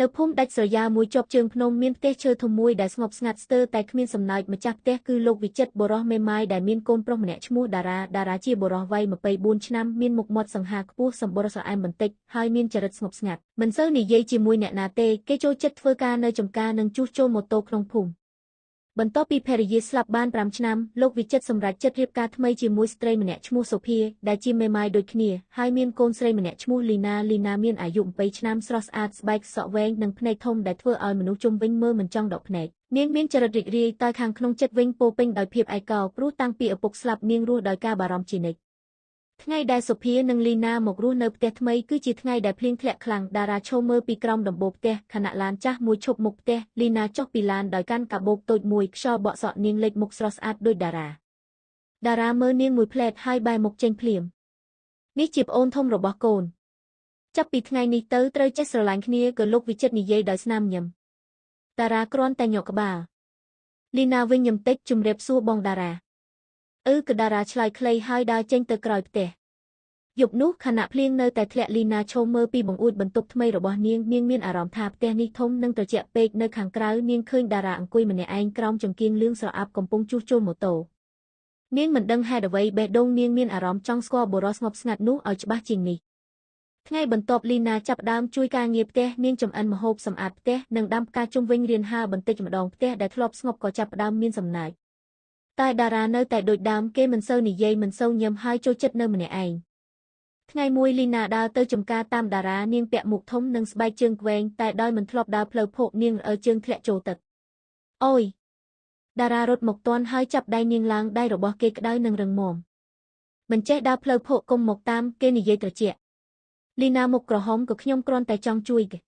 នៅភូមិដាច់ស្រយាលមួយជាប់ជើងភ្នំមានផ្ទះឈើធំមួយដែលស្ងប់ស្ងាត់ស្ទើរតែគ្មានសំណើចម្ចាស់ផ្ទះគឺលោកវិចិត្របុរសមេម៉ាយដែលមានកូនប្រុសម្នាក់ឈ្មោះតារាជាបុរសវ័យ24ឆ្នាំមានមុខមាត់សង្ហាខ្ពស់សម្បុរស្រអែមបន្តិចហើយមានចរិតស្ងប់ស្ងាត់មិនសូវនិយាយជាមួយអ្នកណាទេគេចូលចិត្តធ្វើការនៅចំការនិងជួសជុលម៉ូតូក្នុងភូមិបន្ទាប់ពីភរិយាស្លាប់បាន5ឆ្នាំលោកវិចិត្រសម្រេចចិត្តរៀបការថ្មីជាមួយស្ត្រីម្នាក់ឈ្មោះសូភាដែលជាមេម៉ាយដូចគ្នាហើយមានកូនស្រីម្នាក់ឈ្មោះលីណាមានអាយុ20ឆ្នាំស្រស់ស្អាតស្បែកសក់វែងនិងភ្នែកធំដែលធ្វើឲ្យមនុស្សជុំវិញមើលមិនចង់ដកភ្នែកនាងមានចរិតរីករាយតែខាងក្នុងចិត្តវិញពោពេញដោយភាពឯកោព្រោះតាំងពីឪពុកស្លាប់នាងរស់ដោយការបារម្ភជានិច្ចថ្ងៃដែលសូភានិងលីណាមករស់នៅផ្ទះថ្មីគឺជាថ្ងៃដែលភ្លៀងធ្លាក់ខ្លាំងតារាឈរមើលពីក្រោមដំបូលផ្ទះខណៈឡានចាស់មួយឈប់មុខផ្ទះលីណាចុះពីឡានដោយកាន់កាបូបតូចមួយខ្យល់បក់សក់នាងលេចមុខស្រស់ស្អាតដូចតារាមើលនាងមួយភ្លែតហើយបែរមុខចេញភ្លាមនេះជាប្អូនធំរបស់កូនចាប់ពីថ្ងៃនេះទៅត្រូវចេះស្រឡាញ់គ្នាក៏លោកវិចិត្រនិយាយដោយស្នាមញញឹមតារាគ្រាន់តែញក់ក្បាលលីណាវិញញឹមតិចជំរាបសួរបងតារាក៏តារាឆ្លើយខ្លីហើយដើរចេញទៅក្រោយផ្ទះយប់នោះខណៈភ្លៀងនៅតែធ្លាក់លីណាឈរមើលពីបង្អួចបន្ទប់ថ្មីរបស់នាងមានអារម្មណ៍ថាផ្ទះនេះធំនិងត្រជាក់ពេកនៅខាងក្រៅនាងឃើញតារាអង្គុយម្នាក់ឯងក្រោមចង្កៀងលឿងស្រអាប់កំពុងជួសជុលម៉ូតូនាងមិនដឹងហេតុអ្វីបេះដូងនាងមានអារម្មណ៍ចង់ស្គាល់បុរសស្ងប់ស្ងាត់នោះឲ្យច្បាស់ជាងនេះថ្ងៃបន្ទាប់លីណាចាប់ផ្ដើមជួយការងារផ្ទះនាងចម្អិនម្ហូបសម្អាតផ្ទះនិងដាំផ្កាជុំវិញរានហើបន្តិចម្ដងផ្ទះដែលធ្លាប់ស្ងប់ក៏ចាប់ផ្ដើមមានសំណើចតែតារានៅតែដូចដើមគេមិនសូវនិយាយមិនសូវញឹមហើយចូលចិត្តនៅម្នាក់ឯងថ្ងៃមួយលីណាដើរទៅចំការតាមតារានាងពាក់មួកធំនិងស្បែកជើងវែងតែដោយមិនធ្លាប់ដើរផ្លូវភក់នាងជើងធ្លាក់ចូលទឹកអូយតារារត់មកទាន់ហើយចាប់ដៃនាងឡើងដៃរបស់គេក្តៅនិងរឹងមាំមិនចេះដើរផ្លូវភក់កុំមកតាមគេនិយាយត្រជាក់លីណាមុខក្រហមក៏ខ្ញុំគ្រាន់តែចង់ជួយគេ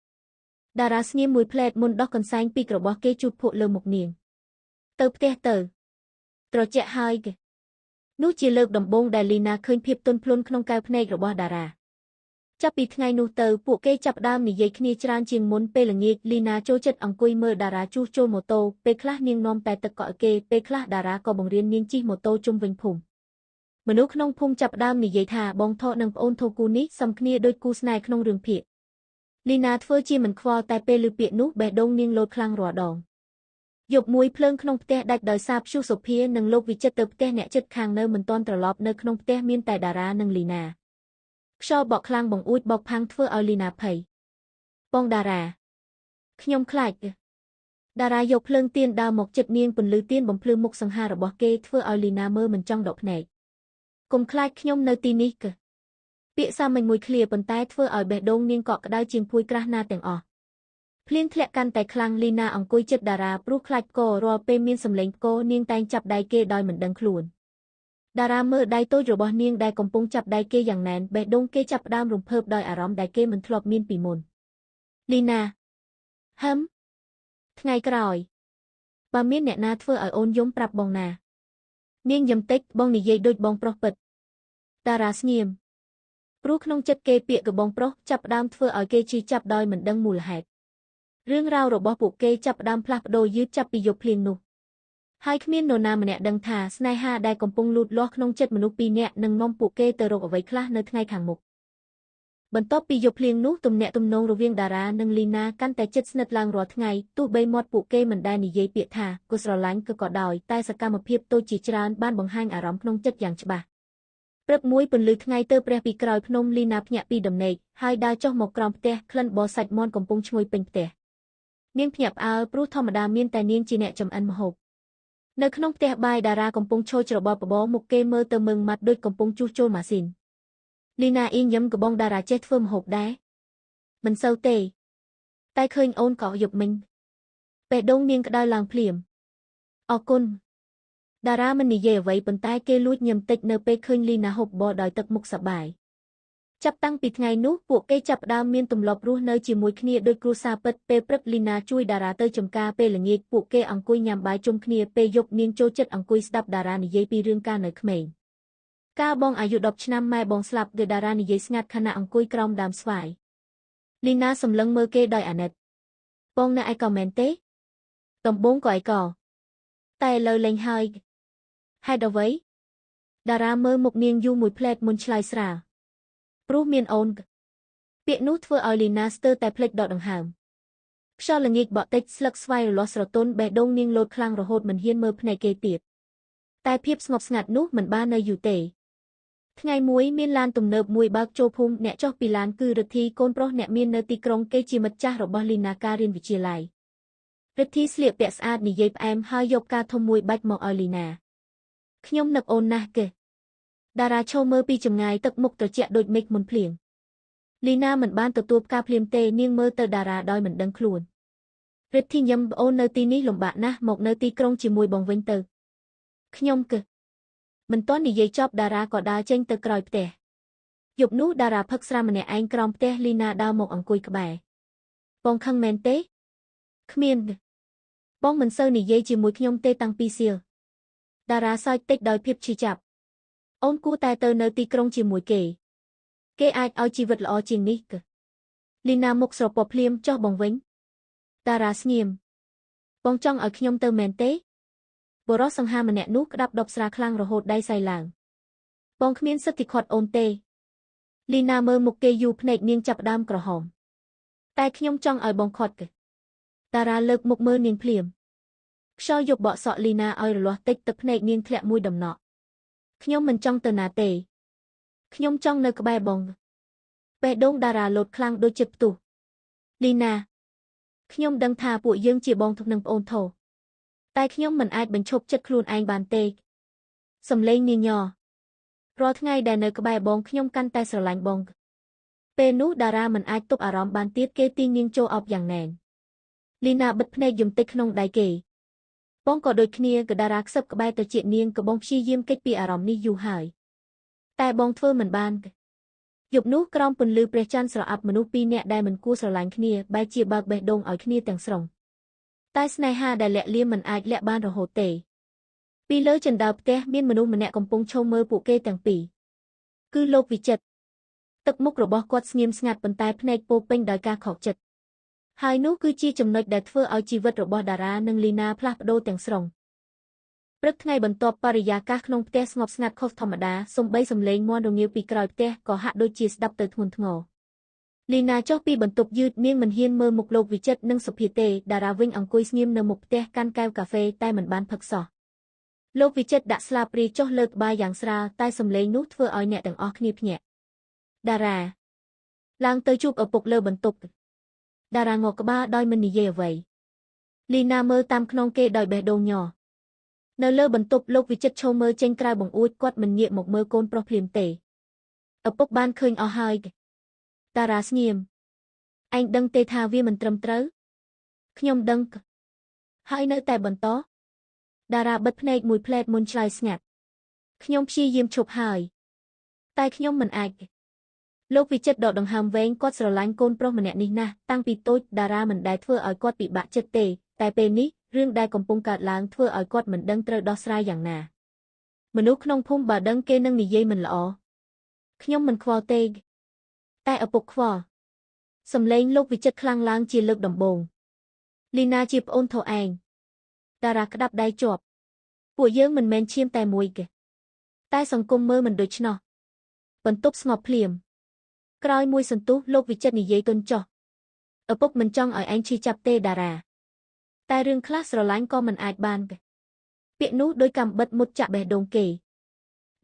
តារាស្ងៀមមួយផ្លែតមុនដោះកន្សែងពីករបស់គេជូតភក់លើមុខនាងទៅផ្ទះទៅត្រជាក់ហើយគេនោះជាលើកដំបូងដែលលីណាឃើញភាពទន់ភ្លន់ក្នុងកែវភ្នែករបស់តារាចាប់ពីថ្ងៃនោះទៅពួកគេចាប់ផ្ដើមនិយាយគ្នាច្រើនជាងមុនពេលល្ងាចលីណាចូលចិត្តអង្គុយមើលតារាជួសជុលម៉ូតូពេលខ្លះនាងនាំតែទឹកកកគេពេលខ្លះតារាក៏បង្រៀននាងជិះម៉ូតូជុំវិញភូមិមនុស្សក្នុងភូមិចាប់ផ្ដើមនិយាយថាបងថោនិងប្អូនថូគូនេះសមគ្នាដូចគូស្នេហ៍ក្នុងរឿងភាគលីណាធ្វើជាមិនខ្វល់តែពេលឮពាក្យនោះបេះដូងនាងលោតខ្លាំងរាល់ដងយប់មួយភ្លើងក្នុងផ្ទះដាច់ដោយសារព្យុះសូភានិងលោកវិចិត្រទៅផ្ទះអ្នកជិតខាងនៅមិនទាន់ត្រឡប់នៅក្នុងផ្ទះមានតែតារានិងលីណាខ្យល់បក់ខ្លាំងបង្អួចបោកផាំងធ្វើឲ្យលីណាភ័យបងតារាខ្ញុំខ្លាចតារាយកភ្លើងទៀនដើរមកជិតនាងពន្លឺទៀនបំភ្លឺមុខសង្ហារបស់គេធ្វើឲ្យលីណាមើលមិនចង់ដកភ្នែកកុំខ្លាចខ្ញុំនៅទីនេះពាក្យសាមញ្ញមួយឃ្លាប៉ុន្តែធ្វើឲ្យបេះដូងនាងកក់ក្ដៅជាងភួយក្រាស់ណាទាំងអស់ភ្លៀងធ្លាក់កាន់តែខ្លាំងលីណាអង្គុយជិតតារាព្រោះខ្លាចផ្គររាល់ពេលមានសម្លេងផ្គរនាងតែងចាប់ដៃគេដោយមិនដឹងខ្លួនតារាមើលដៃតូចរបស់នាងដែលកំពុងចាប់ដៃគេយ៉ាងណែនបេះដូងគេចាប់ផ្ដើមរំភើបដោយអារម្មណ៍ដែលគេមិនធ្លាប់មានពីមុនលីណាថ្ងៃក្រោយបើមានអ្នកណាធ្វើឲ្យអូនយំប្រាប់បងណានាងយំតិចបងនិយាយដូចបងប្រុសពិតតារាស្ងៀមព្រោះក្នុងចិត្តគេពាក្យកបងប្រុសចាប់ផ្ដើមធ្វើឲ្យគេឈឺចាប់ដោយមិនដឹងមូលហេតុរឿងរ៉ាវរបស់ពួកគេចាប់ផ្ដើមផ្លាស់ប្ដូរយឺតចាប់ពីយប់ភ្លៀងនោះហើយគ្មាននរណាម្នាក់ដឹងថាស្នេហាដែលកំពុងលូតលាស់ក្នុងចិត្តមនុស្សពីរនាក់នឹងនាំពួកគេទៅរកអ្វីខ្លះនៅថ្ងៃខាងមុខបន្ទាប់ពីយប់ភ្លៀងនោះទំនាក់ទំនងរវាងតារានិងលីណាកាន់តែជិតស្និទ្ធឡើងរាល់ថ្ងៃទោះបីមាត់ពួកគេមិនដែលនិយាយពាក្យថាគូស្រឡាញ់ក៏ដោយតែសកម្មភាពតូចជាច្រើនបានបង្ហាញអារម្មណ៍ក្នុងចិត្តយ៉ាងច្បាស់ព្រឹកមួយពន្លឺថ្ងៃទៅព្រះពីក្រោយភ្នំលីណាភ្ញាក់ពីដំណេកហើយដើរចុះមកក្រោមផ្ទះក្លិនបបរសាច់មាន់កំពុងឈ្ងុយពេញផ្ទះនាងភ្ញាក់ផ្អើលព្រោះធម្មតាមានតែនាងជាអ្នកចម្អិនម្ហូបនៅក្នុងផ្ទះបាយតារាកំពុងឈរច្របល់បបរមុខគេមើលទៅមើងម៉ាត់ដូចកំពុងជួសជុលម៉ាស៊ីនលីណាអ៊ីងញឹមកបងតារាចេះធ្វើម្ហូបដែរមិនសូវទេតែឃើញអូនក៏យប់មិញបេះដូងនាងក្តៅឡើងភ្លាមអរគុណតារាមិននិយាយអ្វីប៉ុន្តែគេលួចញឹមតិចនៅពេលឃើញលីណាហូបបបរដោយទឹកមុខសប្បាយចាប់តាំងពីថ្ងៃនោះពួកគេចាប់ផ្ដើមមានទម្លាប់រស់នៅជាមួយគ្នាដូចគ្រួសារពិតពេលព្រឹកលីណាជួយតារាទៅចំការពេលល្ងាចពួកគេអង្គុយញ៉ាំបាយជុំគ្នាពេលយប់នាងចូលចិត្តអង្គុយស្ដាប់តារានិយាយពីរឿងកាលនៅក្មេងកាលបងអាយុ10ឆ្នាំម៉ែបងស្លាប់គឺតារានិយាយស្ងាត់ខណៈអង្គុយក្រោមដើមស្វាយលីណាសម្លឹងមើលគេដោយអាណិតបងនៅឯក៏មែនទេដំបូងក៏ឯក៏តែឥឡូវលែងហើយហេតុអ្វីតារាមើលមុខនាងយូរមួយភ្លែតមុនឆ្លើយស្រាលព្រោះមានអូនពាក្យនោះធ្វើឲ្យលីណាស្ទើរតែភ្លេចដកដង្ហើម ខ្យល់ល្ងាចបក់តិចស្លឹកស្វាយរលាស់ស្រទន់បេះដូងនាងលោតខ្លាំងរហូតមិនហ៊ានមើលភ្នែកគេទៀតតែភាពស្ងប់ស្ងាត់នោះមិនបាននៅយូរទេថ្ងៃមួយមានឡានទំនើបមួយបើកចូលភូមិអ្នកចុះពីឡានគឺរិទ្ធីកូនប្រុសអ្នកមាននៅទីក្រុងគេជាមិត្តចាស់របស់លីណាការរៀនវិទ្យាល័យរិទ្ធីស្លៀកពាក់ស្អាតនិយាយផ្អែមហើយយកការធំមួយបាច់មកឲ្យលីណាខ្ញុំនឹកអូនណាស់គេតារាឈរមើលពីចម្ងាយទឹកមុខត្រជាក់ដូចមេឃមុនភ្លៀងលីណាមិនបានទទួលផ្កាភ្លាមទេនាងមើលទៅតារាដោយមិនដឹងខ្លួនរិទ្ធីញឹមប្អូននៅទីនេះលំបាកណាស់មកនៅទីក្រុងជាមួយបងវិញទៅខ្ញុំគឺមិនទាន់និយាយចប់តារាក៏ដើរចេញទៅក្រោយផ្ទះយប់នោះតារាផឹកស្រាម្នាក់ឯងក្រោមផ្ទះលីណាដើរមកអង្គុយក្បែរបងខឹងមែនទេគ្មានបងមិនសូវនិយាយជាមួយខ្ញុំទេតាំងពីសៀលតារាសើចតិចដោយភាពឈឺចាប់អូនគួរតែទៅនៅទីក្រុងជាមួយគេអាចឲ្យជីវិតល្អជាងនេះគឺលីណាមុខស្រពាប់ភ្លាមចុះបងវិញតារាស្ងៀមបងចង់ឲ្យខ្ញុំទៅមែនទេបុរសសង្ហាម្នាក់នោះក្តាប់ដប់ស្រាខ្លាំងរហូតដៃសៃឡើងបងគ្មានសិទ្ធិឃាត់អូនទេលីណាមើលមុខគេយូរភ្នែកនាងចាប់ផ្ដើមក្រហមតែខ្ញុំចង់ឲ្យបងឃាត់គេតារាលើកមុខមើលនាងភ្លាមខ្យល់យកបក់សក់លីណាឲ្យរលាស់តិចទឹកភ្នែកនាងធ្លាក់មួយដំណក់ខ្ញុំមិនចង់ទៅណាទេខ្ញុំចង់នៅក្បែរបងបេះដូងតារាលោតខ្លាំងដូចចិត្តផ្ទុះលីណាខ្ញុំដឹងថាពួកយើងជាបងទុកនឹងប្អូនធោតែខ្ញុំមិនអាចបញ្ឈប់ចិត្តខ្លួនឯងបានទេសំឡេងនាងញ័ររាល់ថ្ងៃដែលនៅក្បែរបងខ្ញុំកាន់តែស្រឡាញ់បងពេលនោះតារាមិនអាចទប់អារម្មណ៍បានទៀតគេទាញនាងចូលអោបយ៉ាងណែនលីណាបិទភ្នែកយំតិចក្នុងដៃគេបងក៏ដូចគ្នាក៏តារាខ្សឹបក្បែរទៅជានាងក៏បងព្យាយាមគេចពីអារម្មណ៍នេះយូរហើយតែបងធ្វើមិនបានយប់នោះក្រោមពន្លឺព្រះច័ន្ទស្រអាប់មនុស្សពីរនាក់ដែលមិនគួរស្រឡាញ់គ្នាបែរជាបើកបេះដូងឲ្យគ្នាទាំងស្រុងតែស្នេហាដែលលាក់លៀមមិនអាចលាក់បានរហូតទេពីលើជណ្ដើរផ្ទះមានមនុស្សម្នាក់កំពុងឈរមើលពួកគេទាំងពីរគឺលោកវិចិត្រទឹកមុខរបស់គាត់ស្ងៀមស្ងាត់ប៉ុន្តែភ្នែកពោពេញដោយការខកចិត្តហើយនោះគឺជាចំណុចដែលធ្វើឲ្យជីវិតរបស់តារានិងលីណាផ្លាស់ប្ដូរទាំងស្រុងព្រឹកថ្ងៃបន្ទាប់បរិយាកាសក្នុងផ្ទះស្ងប់ស្ងាត់ខុសធម្មតាសូម្បីសំឡេងមាន់រងាវពីក្រោយផ្ទះក៏ហាក់ដូចជាស្ដាប់ទៅធ្ងន់ធ្ងរលីណាចុះពីបន្ទប់យឺតនាងមិនហ៊ានមើលមុខលោកវិចិត្រនិងសុភាទេតារាវិញអង្គុយស្ងៀមនៅមុខផ្ទះកាន់កែវកាហ្វេតែមិនបានផឹកសោះលោកវិចិត្រដាក់ស្លាបព្រាចុះលើក្បាលយ៉ាងស្រាលតែសំឡេងនោះធ្វើឲ្យអ្នកទាំងអស់គ្នាភ្ញាក់តារាឡើងទៅជួបឪពុកលើបន្ទប់តារាងក់ក្បាលដោយមិននិយាយអ្វីលីណាមើលតាមខ្នងគេដោយបេះដូងញ័រនៅលើបន្ទប់លោកវិចិត្រឈរមើលចេញក្រៅបង្អួចគាត់មិនងាកមកមើលកូនប្រុសភ្លាមទេឪពុកបានឃើញអស់ហើយតារាស្ងៀមឯងដឹងទេថាវាមិនត្រឹមត្រូវខ្ញុំដឹងហើយនៅតែបន្តតារាបិទភ្នែកមួយភ្លែតមុនឆ្លើយស្ងាត់ខ្ញុំព្យាយាមឈប់ហើយតែខ្ញុំមិនអាចលោកវិចិត្រដកដង្ហើមវែងគាត់ស្រឡាញ់កូនប្រុសម្នាក់នេះណាស់តាំងពីតូចតារាមិនដែលធ្វើឲ្យគាត់ពិបាកចិត្តទេតែពេលនេះរឿងដែលកំពុងកើតឡើងធ្វើឲ្យគាត់មិនដឹងត្រូវដោះស្រាយយ៉ាងណាមនុស្សក្នុងភូមិបើដឹងគេនឹងនិយាយមិនល្អខ្ញុំមិនខ្វល់ទេតែឪពុកខ្វល់សំឡេងលោកវិចិត្រខ្លាំងឡើងជាលើកដំបូងលីណាជាប្អូនធោឯងតារាក្តាប់ដៃជាប់ពួកយើងមិនមែនឈាមតែមួយគេតែសង្គមមើលមិនដូច្នោះបន្ទប់ស្ងប់ភ្លាមក្រោយមួយសន្ទុះលោកវិចិត្រនិយាយទន់ចុះឪពុកមិនចង់ឲ្យឯងឈឺចាប់ទេតារាតែរឿងខ្លះស្រឡាញ់ក៏មិនអាចបានពាក្យនោះដោយកំបិតមុតចាក់បេះដូងគេ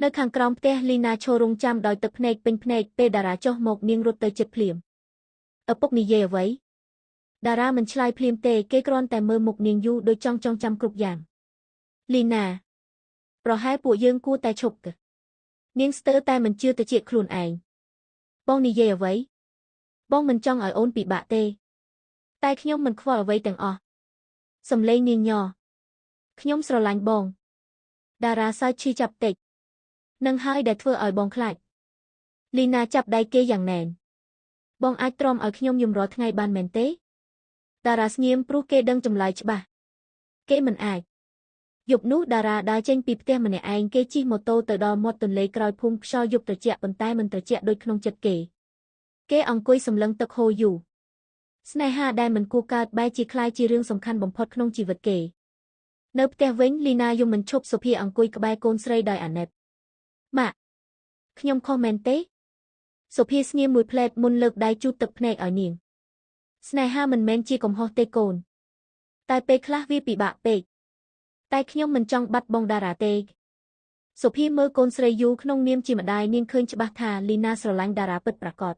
នៅខាងក្រោមផ្ទះលីណាឈររងចាំដោយទឹកភ្នែកពេញភ្នែកពេលតារាចុះមកនាងរត់ទៅជិតភ្លាមឪពុកនិយាយអ្វីតារាមិនឆ្លើយភ្លាមទេគេគ្រាន់តែមើលមុខនាងយូរដូចចង់ចាំគ្រប់យ៉ាងលីណាប្រហែលពួកយើងគួរតែឈប់នាងស្ទើរតែមិនជឿទៅជាខ្លួនឯងបងនិយាយអ្វីបងមិនចង់ឲ្យអូនពិបាកទេតែខ្ញុំមិនខ្វល់អ្វីទាំងអស់សំឡេងនាងញ័រខ្ញុំស្រឡាញ់បងតារាសើចឈឺចាប់តិចនឹងហើយដែលធ្វើឲ្យបងខ្លាចលីណាចាប់ដៃគេយ៉ាងណែនបងអាចទ្រាំឲ្យខ្ញុំយំរាល់ថ្ងៃបានមែនទេតារាស្ងៀមព្រោះគេដឹងចម្លើយច្បាស់គេមិនអាចយប់នោះតារាដើរចេញពីផ្ទះម្នាក់ឯងគេជិះម៉ូតូទៅដល់មាត់ទន្លេក្រោយភូមិខ្យល់យប់ត្រជាក់ប៉ុន្តែមិនត្រជាក់ដូចក្នុងចិត្តគេអង្គុយសម្លឹងទឹកហូរយូរស្នេហាដែលមិនគួរកើតបែរជាក្លាយជារឿងសំខាន់បំផុតក្នុងជីវិតគេនៅផ្ទះវិញលីណាយំមិនឈប់សុភាអង្គុយក្បែរកូនស្រីដោយអាណិតម៉ាក់ខ្ញុំខុសមែនទេសុភាស្ងៀមមួយភ្លែតមុនលើកដៃជូតទឹកភ្នែកឲ្យនាង ស្នេហាមិនមែនជាកំហុសទេកូនតែពេលខ្លះវាពិបាកពេកតែខ្ញុំមិនចង់បាត់បង់តារាទេសុភីមើលកូនស្រីយូក្នុងនាមជាម្ដាយនាងឃើញច្បាស់ថាលីណាស្រឡាញ់តារាពិតប្រាកដ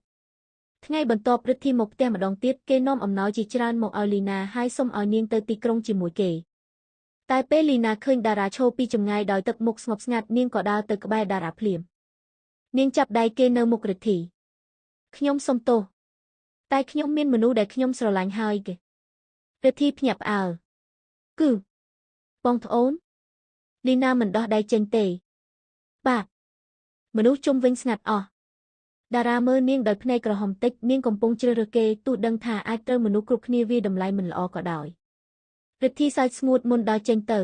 ថ្ងៃបន្ទាប់ព្រឹទ្ធីមកផ្ទះម្ដងទៀតគេនាំអំណោយជាច្រើនមកឲ្យលីណាហើយសុំឲ្យនាងទៅទីក្រុងជាមួយគេតែពេលលីណាឃើញតារាឈរពីចម្ងាយដោយទឹកមុខស្ងប់ស្ងាត់នាងក៏ដើរទៅក្បែរតារាភ្លាមនាងចាប់ដៃគេនៅមុខរិទ្ធីខ្ញុំសុំទោសតែខ្ញុំមានមនុស្សដែលខ្ញុំស្រឡាញ់ហើយគេរិទ្ធីភ្ញាក់ផ្អើលគឺបងប្អូនលីណាមិនដោះដៃចេញទេបាទមនុស្សជុំវិញស្ងាត់អស់តារាមើលនាងដោយភ្នែកក្រហមតិចនាងកំពុងជ្រើសរើសគេទោះដឹងថាអាចត្រូវមនុស្សគ្រប់គ្នាវាតម្លៃមិនល្អក៏ដោយរិទ្ធីសើចស្ងួតមុនដើរចេញទៅ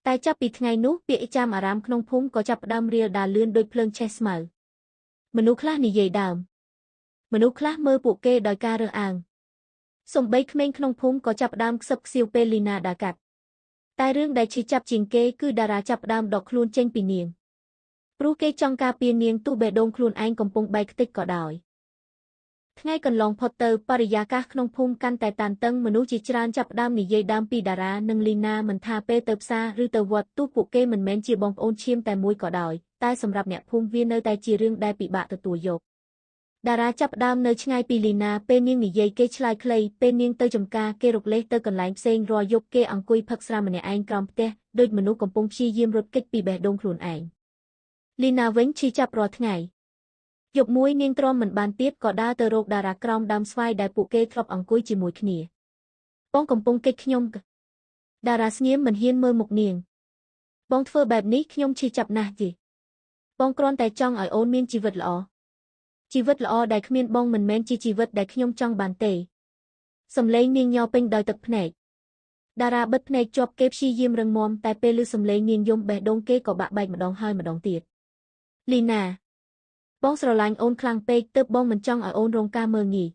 តែចាប់ពីថ្ងៃនោះពាក្យចាំអារាមក្នុងភូមិក៏ចាប់ផ្ដើមរាលដាលលឿនដូចភ្លើងឆេះស្មៅមនុស្សខ្លះនិយាយដើមមនុស្សខ្លះមើលពួកគេដោយការរើសអើងសំបីក្មេងក្នុងភូមិក៏ចាប់ផ្ដើមខ្សឹបខ្សៀវពេលលីណាដើរកាត់តែរឿងដែលឈឺចាប់ជាងគេគឺតារាចាប់ផ្ដើមដកខ្លួនចេញពីនាងព្រោះគេចង់ការពារនាងទោះបេះដូងខ្លួនឯងកំពុងបែកខ្ទេចក៏ដោយថ្ងៃកន្លងផុតទៅបរិយាកាសក្នុងភូមិកាន់តែតានតឹងមនុស្សជាច្រើនចាប់ផ្ដើមនិយាយដើមពីតារានិងលីណាមិនថាពេលទៅផ្សារឬទៅវត្តទោះពួកគេមិនមែនជាបងប្អូនឈាមតែមួយក៏ដោយតែសម្រាប់អ្នកភូមិវានៅតែជារឿងដែលពិបាកទទួលយកតារាចាប់ផ្ដើមនៅឆ្ងាយពីលីណាពេលនាងនិយាយគេឆ្លើយខ្លីពេលនាងទៅចំការគេរកលេសទៅកន្លែងផ្សេងរាល់យប់គេអង្គុយផឹកស្រាម្នាក់ឯងក្រោមផ្ទះដូចមនុស្សកំពុងព្យាយាមរត់គេចពីបេះដូងខ្លួនឯងលីណាវិញឈឺចាប់រាល់ថ្ងៃយប់មួយនាងទ្រាំមិនបានទៀតក៏ដើរទៅរកតារាក្រោមដើមស្វាយដែលពួកគេធ្លាប់អង្គុយជាមួយគ្នាបងកំពុងគេចខ្ញុំតារាស្ងៀមមិនហ៊ានមើលមុខនាងបងធ្វើបែបនេះខ្ញុំឈឺចាប់ណាស់ទេបងគ្រាន់តែចង់ឲ្យអូនមានជីវិតល្អដែលគ្មានបងមិនមែនជាជីវិតដែលខ្ញុំចង់បានទេសំឡេងនាងញ័រពេញដោយទឹកភ្នែកតារាបិទភ្នែកជាប់គេព្យាយាមរឹងមាំតែពេលឮសំឡេងនាងយំបេះដូងគេក៏បាក់បែកម្ដងហើយម្ដងទៀតលីណាបងស្រឡាញ់អូនខ្លាំងពេកទើបបងមិនចង់ឲ្យអូនរងការមើលងាយ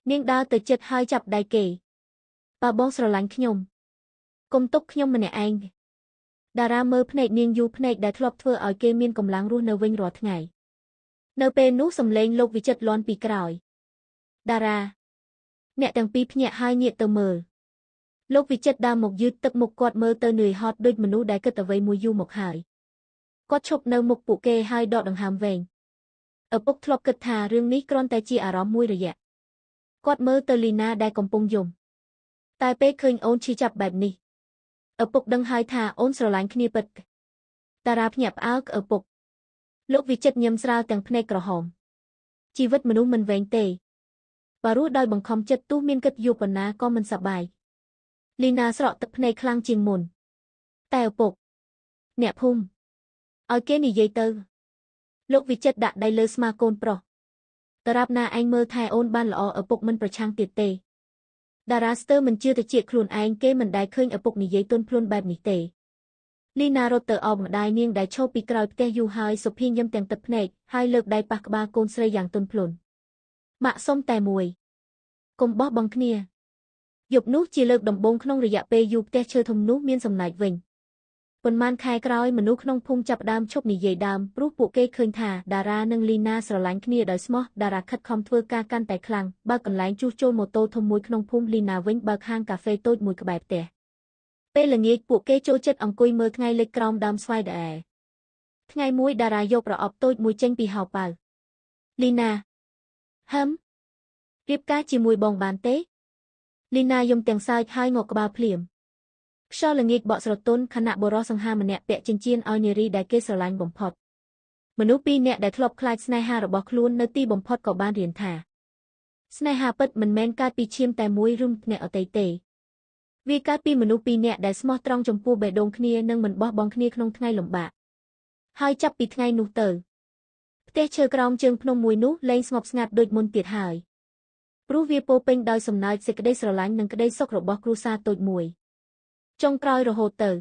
នាងដើរទៅជិតហើយចាប់ដៃគេបើបងស្រឡាញ់ខ្ញុំកុំទុកខ្ញុំម្នាក់ឯងតារាមើលភ្នែកនាងយូរភ្នែកដែលធ្លាប់ធ្វើឲ្យគេមានកម្លាំងរស់នៅវិញរាល់ថ្ងៃនៅពេលនោះសំឡេងលោកវិចិត្រលាន់ពីក្រោយតារាអ្នកទាំងពីរភ្ញាក់ហើយងាកទៅមើលលោកវិចិត្រដើរមកយឺតទឹកមុខគាត់មើលទៅនឿយហត់ដូចមនុស្សដែលគិតអ្វីមួយយូរមកហើយគាត់ឈប់នៅមុខពួកគេហើយដកដង្ហើមវែងឪពុកធ្លាប់គិតថារឿងនេះគ្រាន់តែជាអារម្មណ៍មួយរយៈគាត់មើលទៅលីណាដែលកំពុងយំតែពេលឃើញអូនឈឺចាប់បែបនេះឪពុកដឹងហើយថាអូនស្រឡាញ់គ្នាពិតតារាភ្ញាក់ផ្អើលឪពុកលោកវិចិត្រញឹមស្រាលទាំងភ្នែកក្រហមជីវិតមនុស្សមិនវែងទេបើរស់ដោយបង្ខំចិត្តទោះមានគិតយប់ប៉ុណ្ណាក៏មិនសប្បាយលីណាស្រក់ទឹកភ្នែកខ្លាំងជាងមុនតែឪពុកអ្នកភូមិឲ្យគេនិយាយទៅលោកវិចិត្រដាក់ដៃលើស្មាកូនប្រុសតារាបណាឯងមើលថែអូនបានល្អឪពុកមិនប្រឆាំងទៀតទេតារាស្ទើរមិនជឿទៅជាខ្លួនឯងគេមិនដែលឃើញឪពុកនិយាយទន់ភ្លន់បែបនេះទេលីណារត់ទៅអោបម្ដាយនាងដែលឈរពីក្រោយផ្ទះយូរហើយសុភីញឹមទាំងទឹកភ្នែកហើយលើកដៃប៉ះក្បាលកូនស្រីយ៉ាងទន់ភ្លន់ម៉ាក់សុំតែមួយកុំបោះបង់គ្នាយប់នោះជាលើកដំបូងក្នុងរយៈពេលយូរផ្ទះឈើធំនោះមានសំណើចវិញប៉ុន្មានខែក្រោយមនុស្សក្នុងភូមិចាប់ផ្ដើមឈប់និយាយដើមព្រោះពួកគេឃើញថាតារានិងលីណាស្រឡាញ់គ្នាដោយស្មោះតារាខិតខំធ្វើការកាន់តែខ្លាំងបើកន្លែងជួសជុលម៉ូតូធំមួយក្នុងភូមិលីណាវិញបើកហាងកាហ្វេតូចមួយក្បែរផ្ទះពេលល្ងាចពួកគេចូលចិត្តអង្គុយមើលថ្ងៃលិចក្រោមដើមស្វាយដែរថ្ងៃមួយតារាយកប្រអប់តូចមួយចេញពីហោប៉ៅលីណាហឹមរៀបការជាមួយបងបានទេលីណាយំទាំងសើចហើយងក់ក្បាលភ្លាមខ្យល់ល្ងាចបក់ស្រទន់ខណៈបុរសសង្ហាម្នាក់ពាក់ចិញ្ចៀនឲ្យនារីដែលគេស្រឡាញ់បំផុតមនុស្សពីរនាក់ដែលធ្លាប់ខ្លាចស្នេហារបស់ខ្លួននៅទីបំផុតក៏បានរៀនថាស្នេហាពិតមិនមែនកើតពីឈាមតែមួយឬអ្នកអតីតទេវាកើតពីមនុស្សពីរនាក់ដែលស្មោះត្រង់ចំពោះបេះដូងគ្នានិងមិនបោះបង់គ្នាក្នុងថ្ងៃលំបាកហើយចាប់ពីថ្ងៃនោះទៅផ្ទះឈើក្រោមជើងភ្នំមួយនោះលែងស្ងប់ស្ងាត់ដូចមុនទៀតហើយព្រោះវាពោពេញដោយសំណើចសេចក្តីស្រឡាញ់និងក្តីសុខរបស់គ្រួសារតូចមួយចុងក្រោយរហូតទៅ